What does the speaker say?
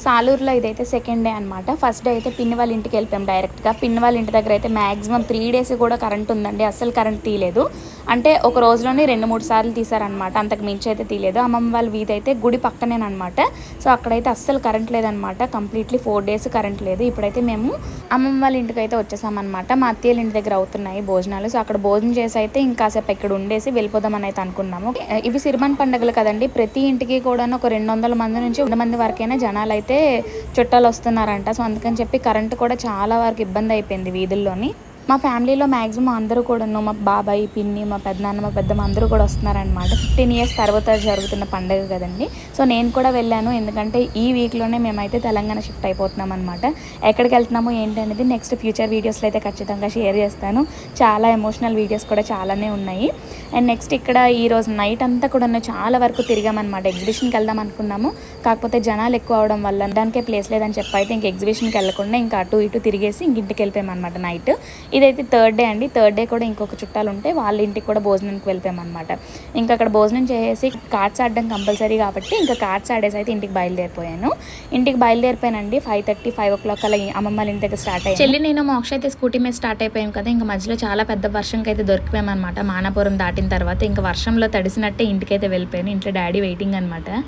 సాలూరులో ఇదైతే second day అనమాట. First day అయితే పిన్ని వాళ్ళ ఇంటికి వెళ్ళిపోయాం డైరెక్ట్గా. పిన్ని వాళ్ళ ఇంటి దగ్గర అయితే మ్యాక్సిమం 3 days కూడా కరెంట్ ఉందండి. అస్సలు కరెంట్ తీయలేదు. అంటే ఒక రోజులోనే 2-3 సార్లు తీసారనమాట. అంతకు మించి అయితే తీయలేదు. అమ్మమ్మ వాళ్ళ వీధి అయితే గుడి పక్కనేనమాట. సో అక్కడైతే అస్సలు కరెంట్ లేదనమాట. కంప్లీట్లీ 4 days కరెంట్ లేదు. ఇప్పుడైతే మేము అమ్మమ్మ వాళ్ళ ఇంటికి అయితే వచ్చేసామన్నమాట. మా అత్తయ్యల ఇంటి దగ్గర అవుతున్నాయి భోజనాలు. సో అక్కడ భోజనం చేసి అయితే ఇంకాసేపు ఇక్కడ ఉండేసి వెళ్ళిపోదామని అయితే అనుకున్నాము. ఇవి సిరిమన్ పండుగలు కదండి. ప్రతి ఇంటికి కూడా ఒక 200 మంది నుంచి 100 మంది వరకైనా జనాలు అయితే చుట్టాలు వస్తున్నారంట. సో అందుకని చెప్పి కరెంట్ కూడా చాలా వరకు ఇబ్బంది అయిపోయింది వీధుల్లోని. మా ఫ్యామిలీలో మ్యాక్సిమం అందరూ కూడాను, మా బాబాయ్, పిన్ని, మా పెద్దనాన్న, మా పెద్దమ్మ అందరూ కూడా వస్తున్నారనమాట. 15 years తర్వాత జరుగుతున్న పండుగ కదండి. సో నేను కూడా వెళ్ళాను. ఎందుకంటే ఈ వీక్లోనే మేమైతే తెలంగాణ షిఫ్ట్ అయిపోతున్నాం అనమాట. ఎక్కడికి వెళ్తున్నామో ఏంటి అనేది నెక్స్ట్ ఫ్యూచర్ వీడియోస్లో అయితే ఖచ్చితంగా షేర్ చేస్తాను. చాలా ఎమోషనల్ వీడియోస్ కూడా చాలానే ఉన్నాయి. అండ్ నెక్స్ట్ ఇక్కడ ఈరోజు నైట్ అంతా కూడా చాలా వరకు తిరిగామన్నమాట. ఎగ్జిబిషన్కి వెళ్దాం అనుకున్నాము. కాకపోతే జనాలు ఎక్కువ అవడం వల్ల దానికే ప్లేస్ లేదని చెప్పి అయితే ఇంక ఎగ్జిబిషన్కి వెళ్ళకుండా ఇంకా అటు ఇటు తిరిగేసి ఇంక ఇంటికి వెళ్ళిపోయామన్నమాట నైట్. ఇదైతే 3rd డే అండి. 3rd డే కూడా ఇంకొక చుట్టాలు ఉంటే వాళ్ళ ఇంటికి కూడా భోజనానికి వెళ్ళిపోయామన్నమాట. ఇంకా అక్కడ భోజనం చేసి కార్డ్స్ ఆడడం కంపల్సరీ కాబట్టి ఇంకా కార్డ్స్ ఆడేసి అయితే ఇంటికి బయలుదేరిపోయాను. ఇంటికి బయలుదేరిపోయానండి. 5:30, 5 o'clock అలా అమ్మమ్మ ఇంటి దగ్గర స్టార్ట్ అయ్యాను. చెల్లి నేను మోక్ష అయితే స్కూటీ మీద స్టార్ట్ అయిపోయాం కదా. ఇంకా మధ్యలో చాలా పెద్ద వర్షంకి అయితే దొరికిపోయామన్నమాట. మానాపురం దాటిన తర్వాత ఇంకా వర్షంలో తడిసినట్టే ఇంటికైతే వెళ్ళిపోయాను. ఇంట్లో డాడీ వెయిటింగ్ అనమాట.